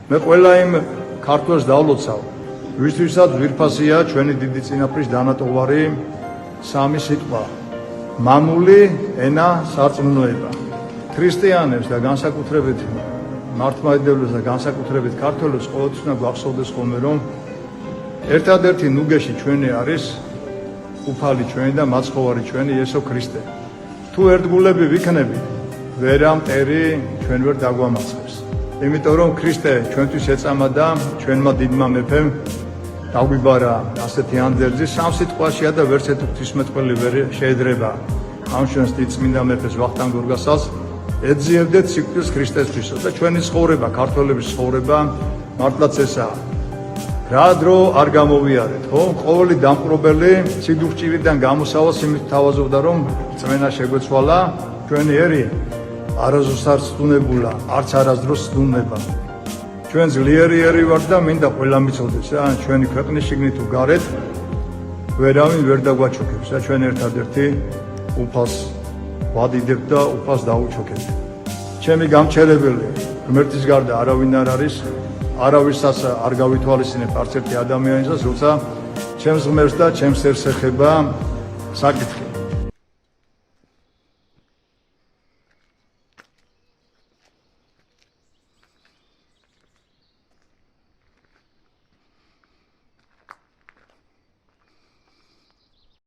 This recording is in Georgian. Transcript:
მე ყველა იმ ქართველს დავლოცავ, ვისთვისაც ძვირფასია ჩვენი დიდი წინაპრის დანატოვარი სამი სიტყვა: მამული, ენა, სარწმუნოება. ქრისტიანებს და განსაკუთრებით მართლმადიდებლებს და განსაკუთრებით ქართველებს ყოველთვის უნდა გვახსოვდეს ხოლმე, რომ ერთადერთი ნუგეში ჩვენი არის უფალი ჩვენი და მაცხოვარი ჩვენი იესო ქრისტე. თუ ერთგულები ვიქნებით, ვერა მტერი ჩვენ ვერ დაგვამარცხებს. იმიტომ რომ ქრისტე ჩვენთვის ეწამა და ჩვენმა დიდმა მეფემ დაგვიბარა ასეთი ანდერძი სამ სიტყვაშია და ვერც ერთი ღვთისმეტყველი ვერ შეედრება ამ ჩვენს დიდ წმინდა მეფეს ვახტანგ გორგასალს ეძიებდეთ სიკვდილს ქრისტესთვისო და ჩვენი ცხოვრება, ქართველების ცხოვრება მართლაც ესაა. რა დრო არ გამოვიარეთ, ხო? ყოველი დამპყრობელი სიდუხჭირიდან გამოსავალს იმით თავაზობდა, რომ წმენა შეგვეცვალა, ჩვენი ერი არასდროს არ ცდუნებულა, არც არასდროს ცდუნება. ჩვენ ძლიერი ერი ვართ და მინდა ყველა მიცოდეს, რა, ჩვენი ქვეყნის შიგნით თუ გარეთ ვერავინ ვერ დაგვაჩოქებს, რა, ჩვენ ერთადერთი უფალს ვადიდებთ და უფალს დაუჩოქებთ. ჩემი გამჩერებელი ღმერთის გარდა არავინ არ არის, არავისაც არ გავითვალისწინებ არც ერთი ადამიანის, როცა ჩემს ღმერთს და ჩემს ერს ეხება საკითხი.